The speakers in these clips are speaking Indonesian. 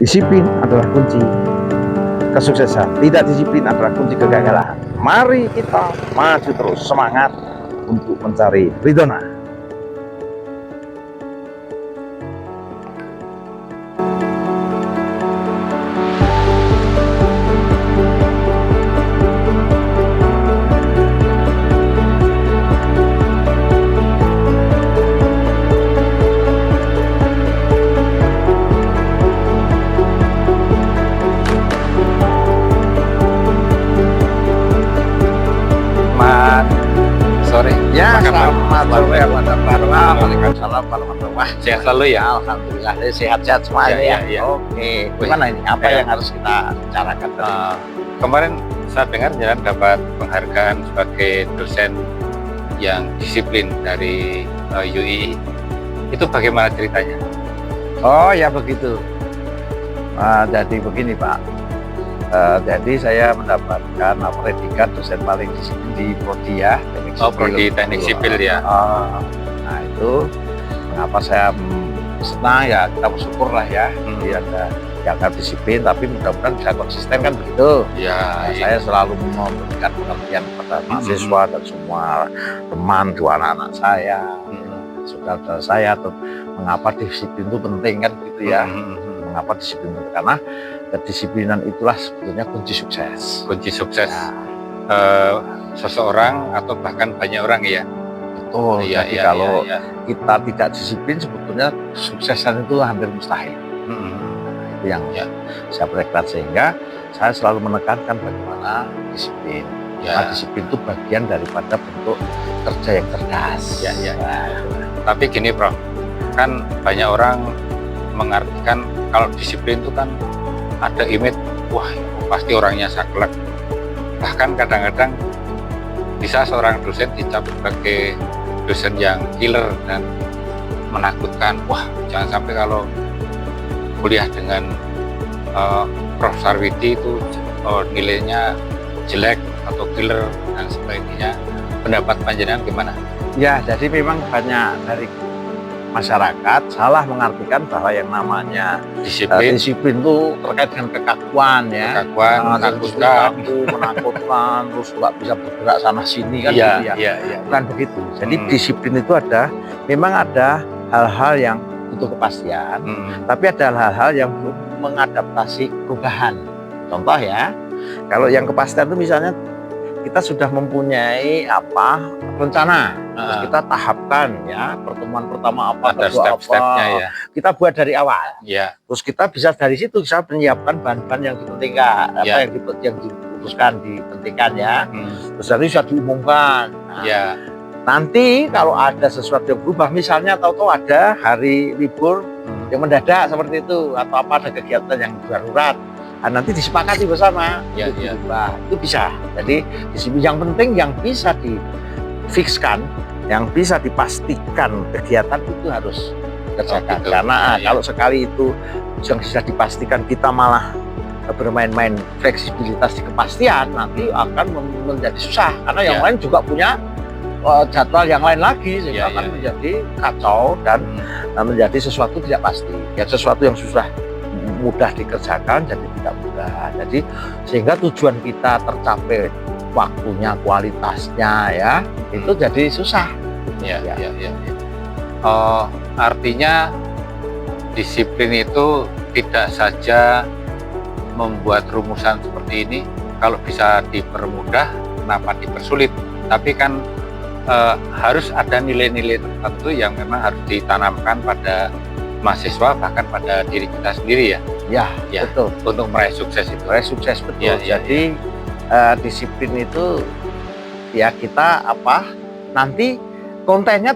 Disiplin adalah kunci kesuksesan. Tidak disiplin adalah kunci kegagalan. Mari kita maju terus, semangat untuk mencari ridhona. Sore. Ya, selamat sore, Waalaikumsalam warahmatullahi. Sehat selalu ya. Alhamdulillah, sehat-sehat semuanya Ya, ya. ya. Oke, gimana ini? Apa Ya. yang harus kita bicarakan? Kemarin saya dengar Jalan dapat penghargaan sebagai dosen yang disiplin dari UI. Itu bagaimana ceritanya? Oh ya begitu. Jadi begini Pak. Jadi saya mendapatkan predikat dosen paling disiplin di Prodi ya, teknik sipil. Prodi teknik sipil ya. Nah itu mengapa saya senang ya, kita bersyukur lah ya. Jadi ada yang disiplin tapi mudah-mudahan bisa konsisten kan begitu. Ya. Saya selalu memberikan pengertian kepada mahasiswa dan semua teman, dua anak-anak saya, saudara saya, mengapa disiplin itu penting kan gitu ya. Mengapa disiplin itu? Karena kedisiplinan itulah sebetulnya kunci sukses. Kunci sukses Ya. Seseorang atau bahkan banyak orang ya. Betul. Iya, Jadi iya, kalau iya, iya. kita tidak disiplin sebetulnya suksesan itu hampir mustahil. Itu yang saya bertekad, sehingga saya selalu menekankan bagaimana disiplin. Karena disiplin itu bagian daripada bentuk kerja yang cerdas. Ya, ya. Tapi gini Prof, kan banyak orang mengartikan kalau disiplin itu kan ada image, wah pasti orangnya saklek. Bahkan kadang-kadang bisa seorang dosen dicap sebagai dosen yang killer dan menakutkan. Wah jangan sampai kalau kuliah dengan Prof Sarwidi itu nilainya jelek atau killer dan sebagainya. Pendapat panjenengan gimana? Ya, jadi memang banyak dari masyarakat salah mengartikan bahwa yang namanya Disiplin itu terkait dengan kekakuan ya. Kekakuan, menakutkan. Menakutkan, terus nggak bisa bergerak sana sini kan Iya, gitu ya. iya, iya. Bukan begitu. Jadi disiplin itu memang ada hal-hal yang butuh kepastian, tapi ada hal-hal yang belum mengadaptasi perubahan. Contoh ya, kalau yang kepastian itu misalnya kita sudah mempunyai rencana, terus kita tahapkan ya, pertemuan pertama ada step-stepnya ya. Kita buat dari awal. Ya. Terus kita bisa dari situ bisa menyiapkan bahan-bahan yang dipentingkan, yang diputuskan dipentingkan ya. Terus nanti sudah diumumkan. Nah, nanti kalau ada sesuatu yang berubah, misalnya tahu-tahu ada hari libur yang mendadak seperti itu, atau ada kegiatan yang darurat, nanti disepakati bersama itu bisa. Jadi disiplin yang penting yang bisa difikskan, yang bisa dipastikan kegiatan itu harus dikerjakan. Karena kalau sekali itu yang bisa dipastikan kita malah bermain-main fleksibilitas di kepastian, nanti akan menjadi susah karena yang lain juga punya jadwal yang lain lagi, sehingga akan menjadi kacau dan menjadi sesuatu tidak pasti. Ya, sesuatu yang susah mudah dikerjakan jadi tidak mudah. Jadi sehingga tujuan kita tercapai waktunya, kualitasnya ya, itu jadi susah. Artinya disiplin itu tidak saja membuat rumusan seperti ini, kalau bisa dipermudah kenapa dipersulit, tapi kan harus ada nilai-nilai tertentu yang memang harus ditanamkan pada mahasiswa, bahkan pada diri kita sendiri ya. Ya, betul. Untuk meraih sukses itu. Meraih sukses betul. Jadi disiplin itu ya kita nanti kontennya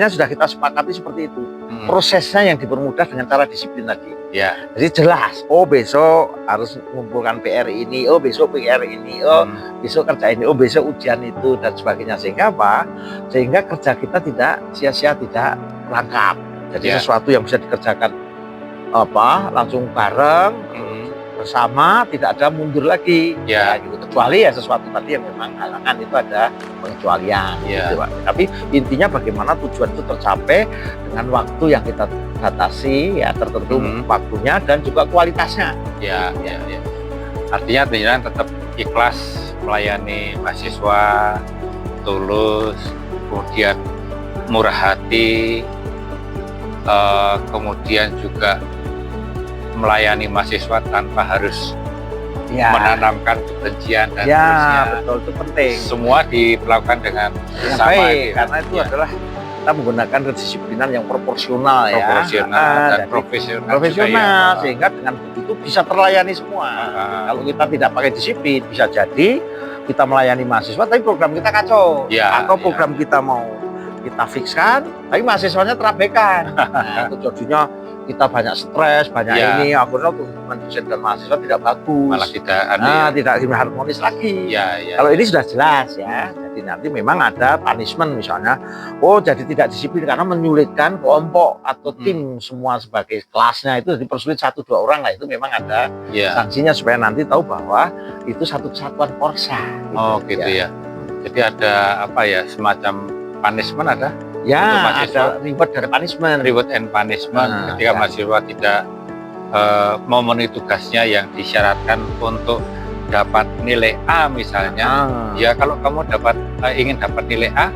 sudah kita sepakati seperti itu. Prosesnya yang dipermudah dengan cara disiplin tadi. Ya. Jadi jelas. Oh besok harus mengumpulkan PR ini. Oh besok PR ini. Oh besok kerja ini. Oh besok ujian itu dan sebagainya. Sehingga Sehingga kerja kita tidak sia-sia, tidak rangkap. Jadi sesuatu yang bisa dikerjakan langsung bareng bersama, tidak ada mundur lagi. Gitu. Kecuali ya sesuatu tadi yang memang halangan, itu ada pengecualian gitu, Pak. Tapi intinya bagaimana tujuan itu tercapai dengan waktu yang kita terbatasi ya, tertentu waktunya dan juga kualitasnya. Ya. Artinya penjenengan tetap ikhlas melayani mahasiswa, tulus, kemudian murah hati, kemudian juga melayani mahasiswa tanpa harus menanamkan kebencian dan seterusnya. Betul, itu penting. Semua dilakukan dengan sama baik, karena itu adalah kita menggunakan kedisiplinan yang proporsional dan profesional sehingga dengan begitu bisa terlayani semua. Kalau kita tidak pakai disiplin, bisa jadi kita melayani mahasiswa tapi program kita kacau, atau program kita mau kita fikskan tapi mahasiswanya terabaikan. Nah, itu jadinya kita banyak stres, banyak ini, akhirnya hubungan dosen dan mahasiswa tidak bagus, malah tidak harmonis lagi. Kalau ini sudah jelas ya, jadi nanti memang ada punishment misalnya, jadi tidak disiplin karena menyulitkan kelompok atau tim semua sebagai kelasnya itu dipersulit 1-2 orang lah, itu memang ada sanksinya supaya nanti tahu bahwa itu satu kesatuan Korsa. Gitu ya. Jadi ada semacam punishment ada? Ada reward dan punishment. Reward and punishment ketika mahasiswa tidak memenuhi tugasnya yang disyaratkan untuk dapat nilai A misalnya. Ya kalau kamu ingin dapat nilai A,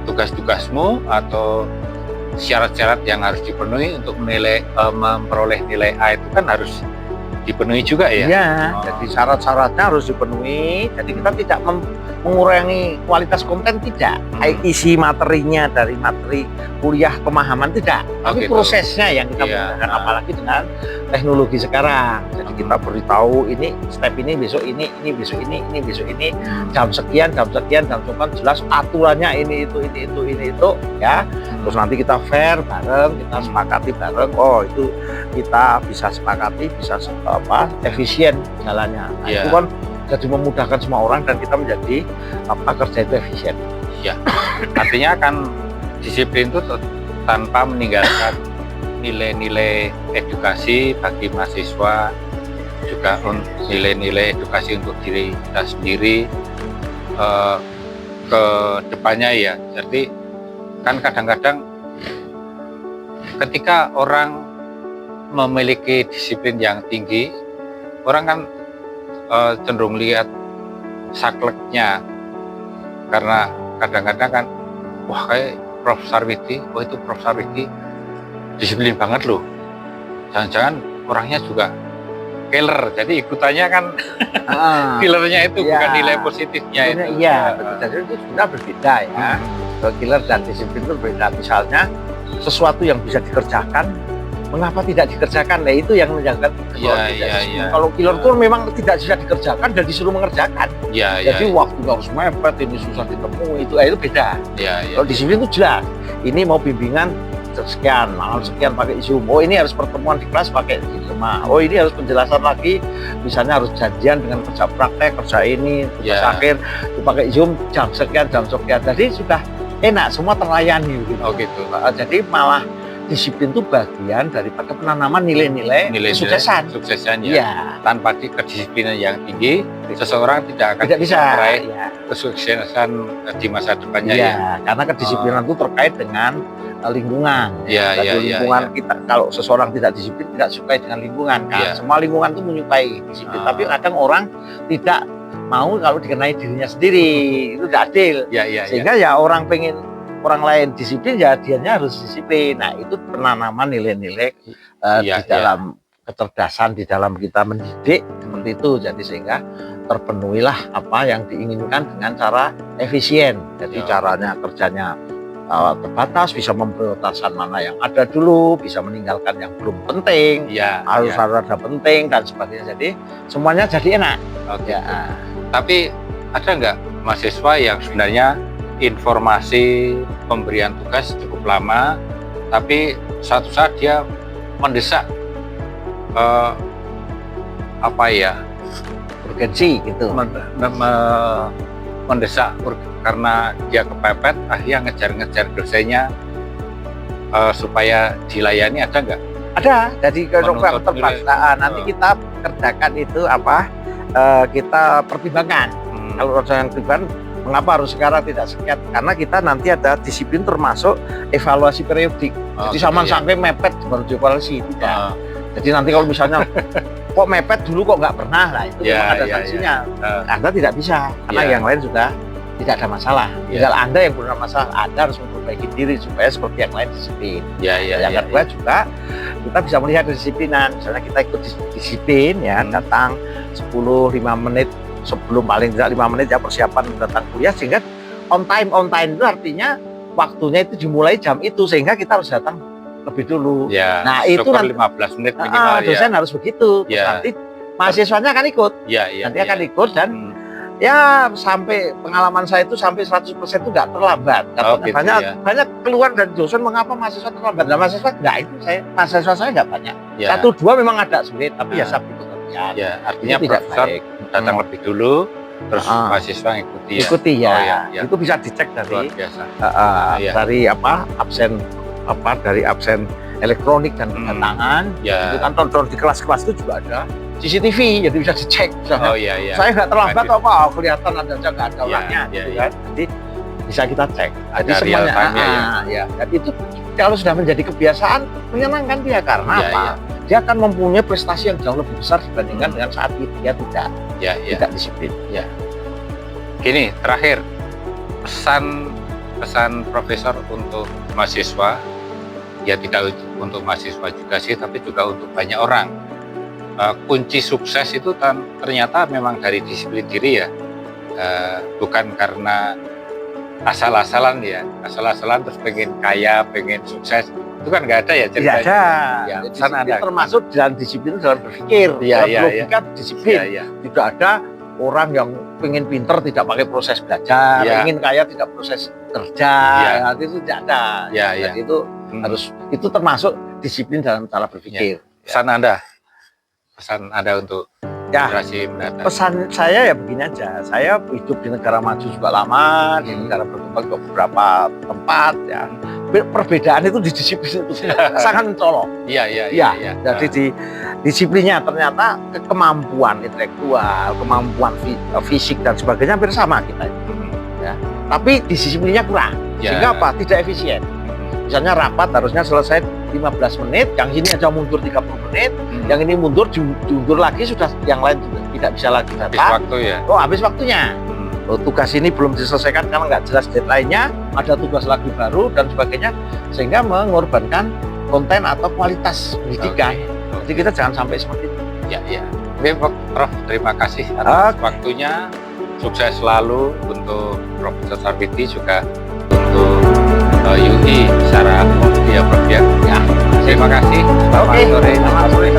tugas-tugasmu atau syarat-syarat yang harus dipenuhi untuk memperoleh nilai A itu kan harus dipenuhi juga ya? Jadi syarat-syaratnya harus dipenuhi. Jadi kita tidak mengurangi kualitas konten, tidak. Isi materinya dari materi kuliah pemahaman tidak. Tapi prosesnya yang kita menggunakan, apalagi dengan teknologi sekarang. Jadi kita beritahu ini step ini, besok ini besok ini besok ini, jam sekian, jelas aturannya ini itu ya. Terus nanti kita fair bareng, kita sepakati bareng. Itu kita bisa sepakati, bisa efisien jalannya. Itu kan jadi memudahkan semua orang dan kita menjadi kerja itu efisien. Artinya kan disiplin itu tanpa meninggalkan nilai-nilai edukasi bagi mahasiswa, juga nilai-nilai edukasi untuk diri kita sendiri ke depannya ya. Jadi kan kadang-kadang ketika orang memiliki disiplin yang tinggi, orang kan cenderung lihat sakleknya, karena kadang-kadang kan kayak Prof. Sarwiti, itu Prof. Sarwiti disiplin banget loh, jangan-jangan orangnya juga killer, jadi ikutannya kan killernya itu bukan nilai positifnya itu. Jadi itu sudah berbeda ya. Killer dan disiplin itu berbeda. Misalnya sesuatu yang bisa dikerjakan, mengapa tidak dikerjakan? Nah itu yang menjaga. Kalau killer itu memang tidak bisa dikerjakan dan disuruh mengerjakan. Jadi waktu harus mepet, ini susah ditemui, itu beda. Kalau disiplin itu jelas. Ini mau bimbingan sekian, malam sekian pakai Zoom. Ini harus pertemuan di kelas pakai Zoom. Ini harus penjelasan lagi. Misalnya harus janjian dengan kerja praktek, kerja ini, tugas akhir, pakai Zoom jam sekian. Jadi sudah enak, semua terlayani gitu. Jadi malah disiplin itu bagian daripada penanaman nilai-nilai kesuksesan Tanpa kedisiplinan yang tinggi, seseorang tidak akan bisa meraih kesuksesan di masa depannya karena kedisiplinan itu terkait dengan lingkungan. Lingkungan kita, kalau seseorang tidak disiplin, tidak suka dengan lingkungan kan. Semua lingkungan itu menyukai disiplin, tapi kadang orang tidak mau kalau dikenai dirinya sendiri, itu tidak adil. Sehingga orang pengen orang lain disiplin, dianya harus disiplin. Nah itu penanaman nilai-nilai di dalam kecerdasan, di dalam kita mendidik seperti itu. Jadi sehingga terpenuhilah apa yang diinginkan dengan cara efisien. Jadi caranya kerjanya terbatas, bisa memprioritaskan mana yang ada dulu, bisa meninggalkan yang belum penting, harus ada penting dan sebagainya. Jadi semuanya jadi enak. Tapi ada nggak mahasiswa yang sebenarnya informasi pemberian tugas cukup lama, tapi suatu saat dia mendesak urgensi gitu, mendesak karena dia kepepet, akhirnya ngejar-ngejar dosennya supaya dilayani. Ada nggak? Ada. Jadi kalau nanti kita kerjakan itu kita pertimbangkan. Kalau yang pertimbangkan Mengapa harus sekarang tidak sekian? Karena kita nanti ada disiplin termasuk evaluasi periodik. Jadi sama sampai mepet baru dievaluasi tidak. Jadi nanti kalau misalnya kok mepet dulu kok nggak pernah, lah itu memang ada sanksinya. Anda tidak bisa karena yang lain sudah tidak ada masalah. Tinggal Anda yang punya masalah, Anda harus memperbaiki diri supaya seperti yang lain disiplin. Yang kedua juga kita bisa melihat disiplinan. Misalnya kita ikut disiplin ya, datang 10-5 menit sebelum, paling tidak 5 menit ya persiapan datang kuliah, sehingga on time itu artinya waktunya itu dimulai jam itu, sehingga kita harus datang lebih dulu. Nah itu nanti 15 menit minimal. Dosen harus begitu. Nanti mahasiswanya akan ikut. Nanti akan ikut dan ya sampai pengalaman saya itu sampai 100% itu nggak terlambat. Banyak keluar dari dosen mengapa mahasiswa terlambat. Nah mahasiswa nggak, itu mahasiswa saya nggak banyak. 1-2 memang ada sulit, tapi ya saya ikut. Artinya profesor datang lebih dulu, terus mahasiswa ikuti ya. Itu bisa dicek dari dari absen elektronik dan kedatangan. Itu kan tonton di kelas-kelas itu juga ada CCTV, jadi bisa dicek. Saya nggak terlambat apa, kelihatan ada aja nggak ada orangnya, kan? Jadi bisa kita cek. Jadi semuanya, jadi itu kalau sudah menjadi kebiasaan menyenangkan dia, karena apa? Dia akan mempunyai prestasi yang jauh lebih besar dibandingkan dengan saat dia tidak disiplin. Gini, terakhir pesan profesor untuk mahasiswa, ya tidak untuk mahasiswa juga sih, tapi juga untuk banyak orang. Kunci sukses itu ternyata memang dari disiplin diri ya, bukan karena asal-asalan terus pengen kaya, pengen sukses, itu kan nggak ada ya ceritanya. Tidak ada. Sana ada. Termasuk dalam disiplin dalam berpikir, dalam logika disiplin. Tidak ada orang yang pengen pinter tidak pakai proses belajar, ingin kaya tidak proses kerja, itu tidak ada. Jadi itu harus, itu termasuk disiplin dalam cara berpikir. Pesan Anda untuk generasi mendatang. Pesan saya ya begini aja, saya hidup di negara maju juga lama, di negara berkembang ke beberapa tempat ya. Perbedaan itu di disiplin itu sangat mencolok. Jadi di disiplinnya ternyata kemampuan intelektual, kemampuan fisik dan sebagainya hampir sama kita itu. Tapi disiplinnya kurang, sehingga apa? Tidak efisien. Misalnya rapat harusnya selesai 15 menit, yang ini aja mundur 30 menit, yang ini mundur diundur lagi, sudah yang lain tidak bisa lagi datang. Habis waktu ya? Habis waktunya. Tugas ini belum diselesaikan karena nggak jelas deadline-nya, ada tugas lagi baru dan sebagainya, sehingga mengorbankan konten atau kualitas pendidikan. Jadi kita jangan sampai seperti itu. Oke, Prof, terima kasih atas waktunya. Sukses selalu untuk Profesor Sarwiti, juga untuk UI secara umum ya, Prof ya. Terima kasih. Selamat sore.